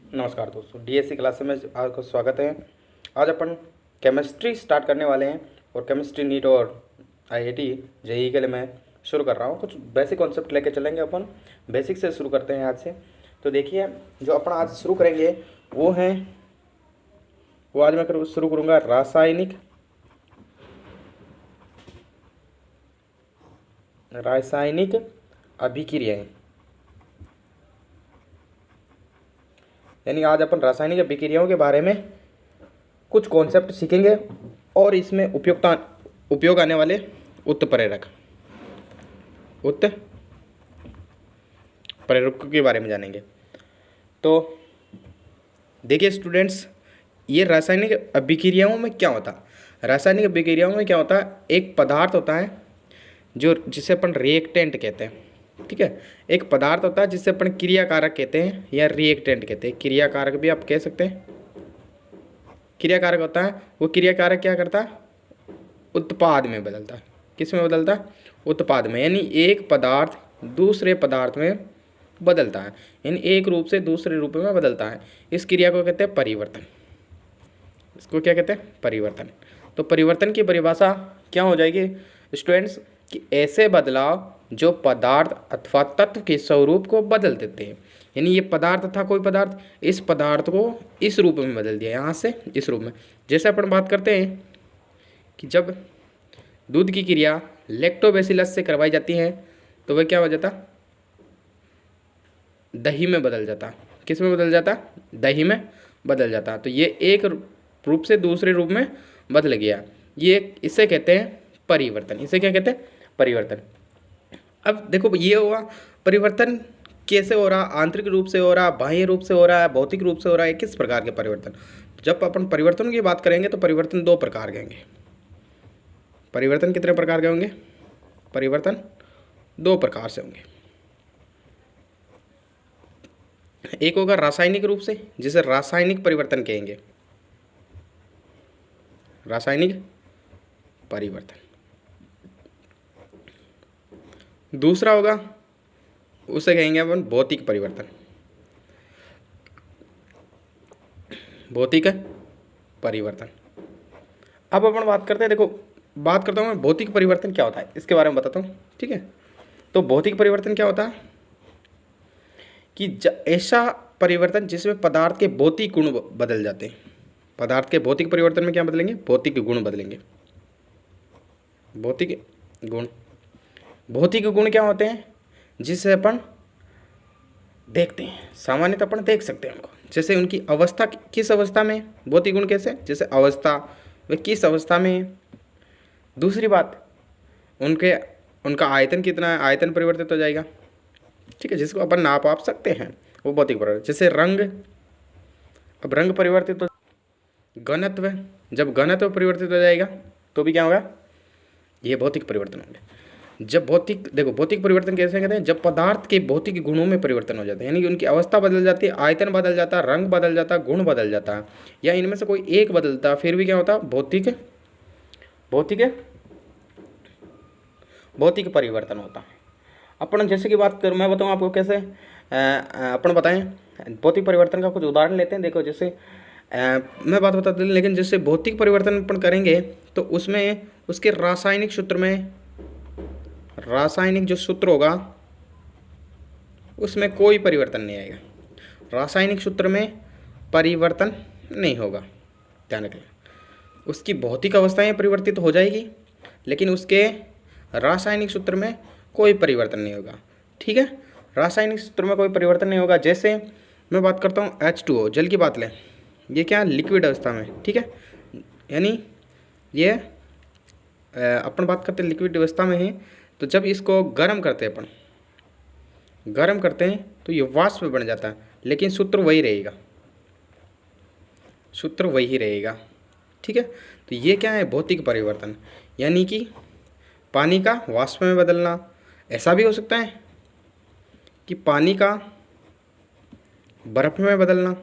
नमस्कार दोस्तों, DSC class में आपका स्वागत है। आज अपन केमिस्ट्री स्टार्ट करने वाले हैं और केमिस्ट्री नीट और आईआईटी जेईई के लिए मैं शुरू कर रहा हूँ। कुछ बेसिक कॉन्सेप्ट लेके चलेंगे अपन। बेसिक से शुरू करते हैं आज से। तो देखिए, जो अपन आज शुरू करेंगे वो आज मैं शुरू करूँगा रासायनिक अभिक्रियाएँ। यानी आज अपन रासायनिक अभिक्रियाओं के बारे में कुछ कॉन्सेप्ट सीखेंगे और इसमें उपयोग आने वाले उत्प्रेरक के बारे में जानेंगे। तो देखिए स्टूडेंट्स, ये रासायनिक अभिक्रियाओं में क्या होता है। रासायनिक अभिक्रियाओं में क्या होता है, एक पदार्थ होता है जिसे अपन रिएक्टेंट कहते हैं। ठीक है, एक पदार्थ होता है जिसे अपन क्रियाकारक कहते हैं या रिएक्टेंट कहते हैं। क्रियाकारक भी आप कह सकते हैं। क्रियाकारक होता है वो क्रियाकारक क्या करता है, उत्पाद में बदलता है। किस में बदलता है, उत्पाद में। यानी एक पदार्थ दूसरे पदार्थ में बदलता है, यानी एक रूप से दूसरे रूप में बदलता है। इस क्रिया को कहते हैं परिवर्तन। इसको क्या कहते हैं, परिवर्तन। तो परिवर्तन की परिभाषा क्या हो जाएगी स्टूडेंट्स, कि ऐसे बदलाव जो पदार्थ अथवा तत्व के स्वरूप को बदल देते हैं। यानी ये पदार्थ था, कोई पदार्थ, इस पदार्थ को इस रूप में बदल दिया, यहाँ से इस रूप में। जैसे अपन बात करते हैं कि जब दूध की क्रिया लैक्टोबैसिलस से करवाई जाती है तो वह क्या हो जाता, दही में बदल जाता। किस में बदल जाता, दही में बदल जाता। तो ये एक रूप से दूसरे रूप में बदल गया। ये इसे कहते हैं परिवर्तन। इसे क्या कहते हैं, परिवर्तन। अब देखो, ये हुआ परिवर्तन कैसे हो रहा, आंतरिक रूप से हो रहा, बाह्य रूप से हो रहा है, भौतिक रूप से हो रहा है, किस प्रकार के परिवर्तन। जब अपन परिवर्तन की बात करेंगे तो परिवर्तन दो प्रकार के होंगे। परिवर्तन कितने प्रकार के होंगे, परिवर्तन दो प्रकार से होंगे। एक होगा रासायनिक रूप से, जिसे रासायनिक परिवर्तन कहेंगे, रासायनिक परिवर्तन। दूसरा होगा, उसे कहेंगे अपन भौतिक परिवर्तन। भौतिक परिवर्तन। अब अपन बात करते हैं, देखो बात करता हूँ मैं भौतिक परिवर्तन क्या होता है, इसके बारे में बताता हूँ। ठीक है, तो भौतिक परिवर्तन क्या होता है कि ऐसा परिवर्तन जिसमें पदार्थ के भौतिक गुण बदल जाते हैं। पदार्थ के भौतिक परिवर्तन में क्या बदलेंगे, भौतिक गुण बदलेंगे। भौतिक गुण, भौतिक गुण क्या होते हैं, जिसे अपन देखते हैं। सामान्यतः अपन देख सकते हैं उनको, जैसे उनकी अवस्था, किस अवस्था में, भौतिक गुण कैसे, जैसे अवस्था, वे किस अवस्था में है। दूसरी बात, उनका आयतन कितना है, आयतन परिवर्तित हो जाएगा। ठीक है, जिसको अपन नाप आप सकते हैं, वो भौतिक परिवर्तन। जैसे रंग, अब रंग परिवर्तित हो, घनत्व, जब घनत्व परिवर्तित हो जाएगा तो भी क्या होगा, ये भौतिक परिवर्तन होंगे। जब देखो भौतिक परिवर्तन कैसे कहते हैं, जब पदार्थ के भौतिक गुणों में परिवर्तन हो जाता है, यानी कि उनकी अवस्था बदल जाती है, आयतन बदल जाता है, रंग बदल जाता है, गुण बदल जाता है, या इनमें से कोई एक बदलता है, फिर भी क्या होता है, भौतिक परिवर्तन होता है। अपन जैसे कि बात करूँ, मैं बताऊँ आपको कैसे, अपन बताएं भौतिक परिवर्तन का कुछ उदाहरण लेते हैं। देखो जैसे मैं बात बताता हूँ, लेकिन जैसे भौतिक परिवर्तन अपन करेंगे तो उसमें उसके रासायनिक सूत्र में, रासायनिक जो सूत्र होगा उसमें कोई परिवर्तन नहीं आएगा। रासायनिक सूत्र में परिवर्तन नहीं होगा, ध्यान रखें। उसकी भौतिक अवस्थाएं परिवर्तित हो जाएगी, लेकिन उसके रासायनिक सूत्र में कोई परिवर्तन नहीं होगा। ठीक है, रासायनिक सूत्र में कोई परिवर्तन नहीं होगा। जैसे मैं बात करता हूँ H2O, जल की बात लें, ये क्या, लिक्विड अवस्था में। ठीक है, यानी ये अपन बात करते हैं लिक्विड अवस्था में है। तो जब इसको गर्म करते हैं, अपन गर्म करते हैं तो ये वाष्प बन जाता है, लेकिन सूत्र वही रहेगा, सूत्र वही रहेगा। ठीक है, तो ये क्या है, भौतिक परिवर्तन। यानी कि पानी का वाष्प में बदलना। ऐसा भी हो सकता है कि पानी का बर्फ़ में बदलना,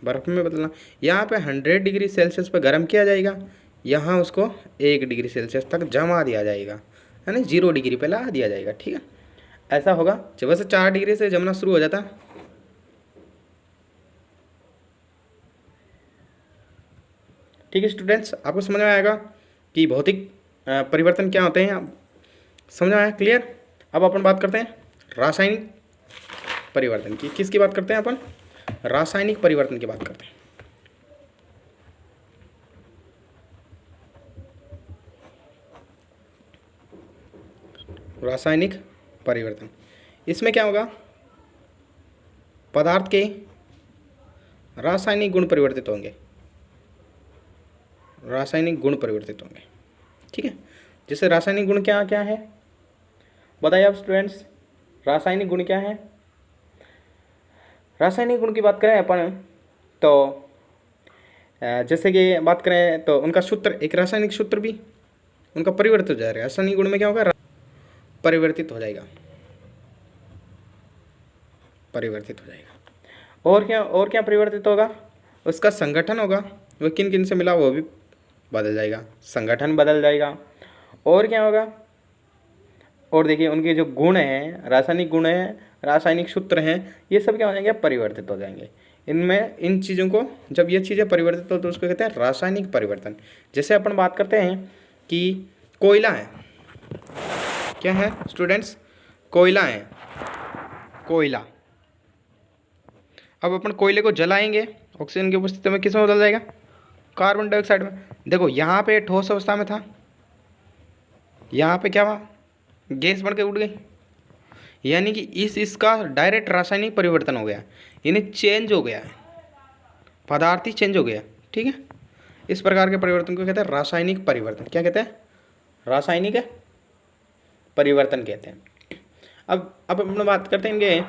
बर्फ़ में बदलना। यहाँ पे 100 डिग्री सेल्सियस पर गर्म किया जाएगा, यहाँ उसको 1 डिग्री सेल्सियस तक जमा दिया जाएगा, यानी 0 डिग्री पे ला दिया जाएगा। ठीक है, ऐसा होगा। जब वैसे 4 डिग्री से जमना शुरू हो जाता ठीक है स्टूडेंट्स, आपको समझ में आएगा कि भौतिक परिवर्तन क्या होते हैं, आप समझ में आया, क्लियर। अब अपन बात करते हैं रासायनिक परिवर्तन की। किसकी बात करते हैं अपन? रासायनिक परिवर्तन की बात करते हैं। रासायनिक परिवर्तन, इसमें क्या होगा, पदार्थ के रासायनिक गुण परिवर्तित होंगे, रासायनिक गुण परिवर्तित होंगे, ठीक है। जैसे रासायनिक गुण क्या क्या है बताइए आप स्टूडेंट्स, रासायनिक गुण क्या है? रासायनिक गुण की बात करें अपन तो जैसे कि बात करें तो उनका सूत्र, एक रासायनिक सूत्र भी उनका परिवर्तित हो जाएगा। रासायनिक गुण में क्या होगा, परिवर्तित हो जाएगा, परिवर्तित हो जाएगा। और क्या परिवर्तित होगा? उसका संगठन होगा, वो किन किन से मिला वो भी बदल जाएगा, संगठन बदल जाएगा। और क्या होगा? और देखिए उनके जो गुण हैं, रासायनिक गुण हैं, रासायनिक सूत्र हैं, ये सब क्या हो जाएंगे, परिवर्तित हो जाएंगे। इनमें इन चीज़ों को जब ये चीज़ें परिवर्तित हो तो उसको कहते हैं रासायनिक परिवर्तन। जैसे अपन बात करते हैं कि कोयला है, क्या है स्टूडेंट्स, कोयला है, कोयला। अब अपन कोयले को जलाएंगे, ऑक्सीजन की उपस्थिति में किस में बदल जाएगा, कार्बन डाइऑक्साइड में। देखो यहाँ पे ठोस अवस्था में था, यहाँ पे क्या हुआ, गैस बन के उड़ गई, यानी कि इसका डायरेक्ट रासायनिक परिवर्तन हो गया, यानी चेंज हो गया है, पदार्थ ही चेंज हो गया, ठीक है। इस प्रकार के परिवर्तन को कहते हैं रासायनिक परिवर्तन। क्या कहते हैं? रासायनिक परिवर्तन कहते हैं। अब हम बात करते हैं इनके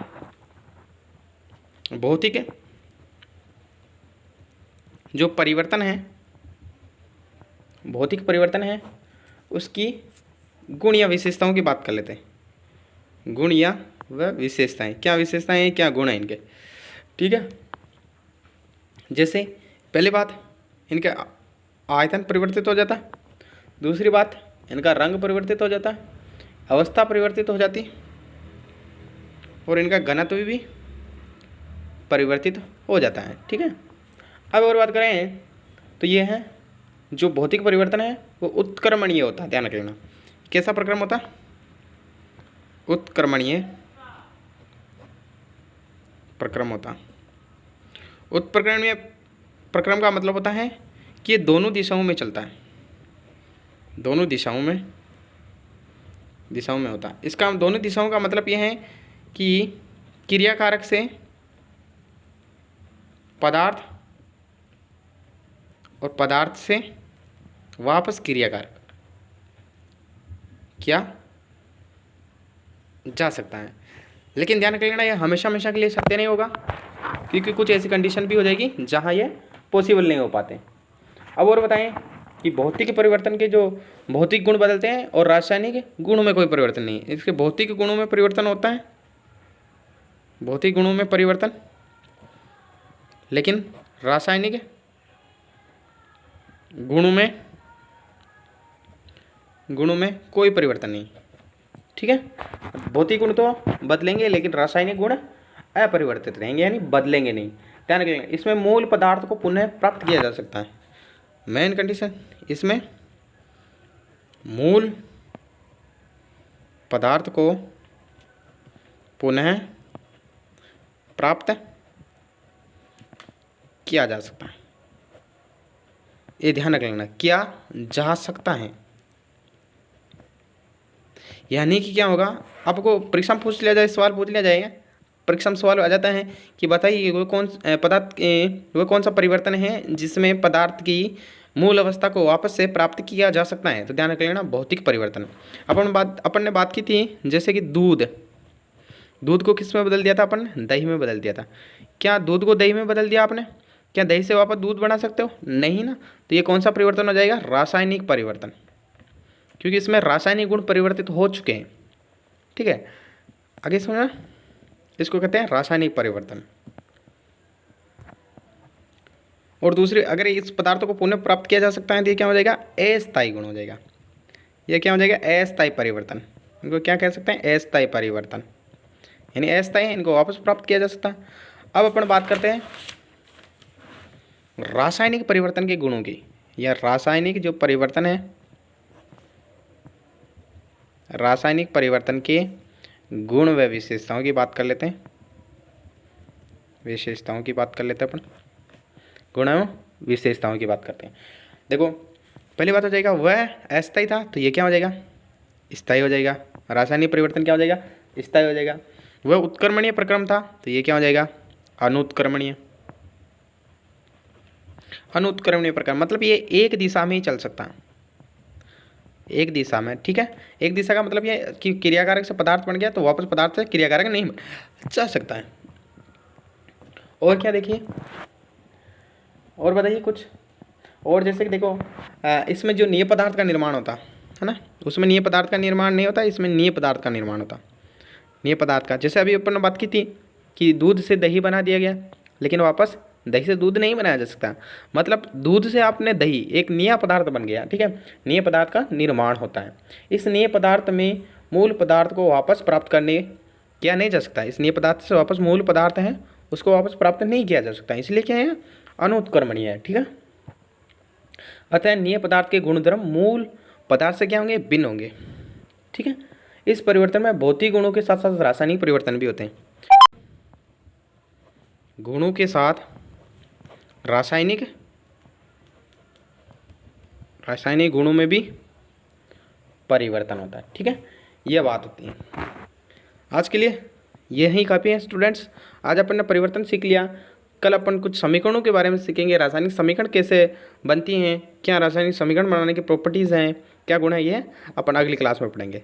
भौतिक जो परिवर्तन है, भौतिक परिवर्तन है, उसकी गुण या विशेषताओं की बात कर लेते हैं। गुण या वह विशेषताएं, क्या विशेषताएं हैं, क्या गुण हैं इनके, ठीक है। जैसे पहली बात, इनका आयतन परिवर्तित हो जाता है। दूसरी बात, इनका रंग परिवर्तित हो जाता है, अवस्था परिवर्तित हो जाती है, और इनका घनत्व भी परिवर्तित हो जाता है, ठीक है। अब और बात करें तो ये है जो भौतिक परिवर्तन है वो उत्क्रमणीय होता है, ध्यान रखना। कैसा प्रक्रम होता है? उत्क्रमणीय प्रक्रम होता। उत्क्रमणीय प्रक्रम का मतलब होता है कि ये दोनों दिशाओं में चलता है, दोनों दिशाओं में होता है। इसका दोनों दिशाओं का मतलब ये है कि क्रियाकारक से पदार्थ और पदार्थ से वापस क्रियाकारक क्या जा सकता है। लेकिन ध्यान रख लेना, ये हमेशा हमेशा के लिए सत्य नहीं होगा, क्योंकि कुछ ऐसी कंडीशन भी हो जाएगी जहाँ ये पॉसिबल नहीं हो पाते। अब और बताएं कि भौतिक परिवर्तन के जो भौतिक गुण बदलते हैं और रासायनिक गुणों में कोई परिवर्तन नहीं है। इसके भौतिक गुणों में परिवर्तन होता है, भौतिक गुणों में परिवर्तन, लेकिन रासायनिक गुणों में कोई परिवर्तन नहीं, ठीक है। भौतिक गुण तो बदलेंगे लेकिन रासायनिक गुण अपरिवर्तित रहेंगे, यानी बदलेंगे नहीं। ध्यान रखेंगे, इसमें मूल पदार्थ को पुनः प्राप्त किया जा सकता है। मेन कंडीशन, इसमें मूल पदार्थ को पुनः प्राप्त किया जा सकता है, ये ध्यान रख लेना, किया जा सकता है। यानी कि क्या होगा, आपको परीक्षा में पूछ लिया जाए, सवाल पूछ लिया जाएगा, परीक्षा में सवाल आ जाता है कि बताइए वो कौन सा परिवर्तन है जिसमें पदार्थ की मूल अवस्था को वापस से प्राप्त किया जा सकता है। तो ध्यान रख लेना, भौतिक परिवर्तन। अपन ने बात की थी जैसे कि दूध को किस में बदल दिया था अपन? दही में बदल दिया था। क्या दूध को दही में बदल दिया आपने? क्या दही से वापस दूध बना सकते हो? नहीं ना। तो ये कौन सा परिवर्तन हो जाएगा? रासायनिक परिवर्तन, क्योंकि इसमें रासायनिक गुण परिवर्तित हो चुके हैं, ठीक है। आगे समझना, इसको कहते हैं रासायनिक परिवर्तन। और दूसरी, अगर इस पदार्थ को पुनः प्राप्त किया जा सकता है तो ये क्या हो जाएगा? अस्थायी गुण हो जाएगा। ये क्या हो जाएगा? अस्थायी परिवर्तन। इनको क्या कह सकते हैं? अस्थायी परिवर्तन, यानी अस्थायी है, इनको वापस प्राप्त किया जा सकता है। अब अपन बात करते हैं रासायनिक परिवर्तन के गुणों की, या रासायनिक जो परिवर्तन है, रासायनिक परिवर्तन के गुण व विशेषताओं की बात कर लेते हैं। विशेषताओं की बात कर लेते हैं अपन, गुण एवं विशेषताओं की बात करते हैं। देखो पहली बात हो जाएगा, वह अस्थायी था तो ये क्या हो जाएगा, स्थायी हो जाएगा। रासायनिक परिवर्तन क्या हो जाएगा, स्थायी हो जाएगा। वह उत्क्रमणीय प्रक्रम था तो ये क्या हो जाएगा, अनुत्क्रमणीय। अनुत्क्रमणीय प्रक्रम मतलब ये एक दिशा में ही चल सकता है, एक दिशा में, ठीक है। एक दिशा का मतलब ये कि क्रियाकारक से पदार्थ बन गया तो वापस पदार्थ से क्रियाकारक नहीं जा सकता है। और क्या देखिए, और बताइए कुछ और। जैसे कि देखो इसमें जो निय पदार्थ का निर्माण होता है ना, उसमें निय पदार्थ का निर्माण नहीं होता, इसमें निय पदार्थ का निर्माण होता। निय पदार्थ का, जैसे अभी अपन ने बात की थी कि दूध से दही बना दिया गया, लेकिन वापस दही से दूध नहीं बनाया जा सकता। मतलब दूध से आपने दही, एक निय पदार्थ बन गया, ठीक है। निय पदार्थ का निर्माण होता है। इस निय पदार्थ में मूल पदार्थ को वापस प्राप्त करने किया नहीं जा सकता। इस निय पदार्थ से वापस मूल पदार्थ है उसको वापस प्राप्त नहीं किया जा सकता, इसलिए क्या है, अनुत्क्रमणीय है, ठीक है। अतः निय पदार्थ के गुणधर्म मूल पदार्थ से क्या होंगे, भिन्न होंगे, ठीक है। इस परिवर्तन में भौतिक गुणों के साथ साथ रासायनिक परिवर्तन भी होते हैं। गुणों के साथ रासायनिक गुणों में भी परिवर्तन होता है, ठीक है। यह बात होती है। आज के लिए यही काफ़ी है स्टूडेंट्स। आज अपन ने परिवर्तन सीख लिया। कल अपन कुछ समीकरणों के बारे में सीखेंगे, रासायनिक समीकरण कैसे बनती हैं, क्या रासायनिक समीकरण बनाने की प्रॉपर्टीज़ हैं, क्या गुण है, ये अपन अगली क्लास में पढ़ेंगे।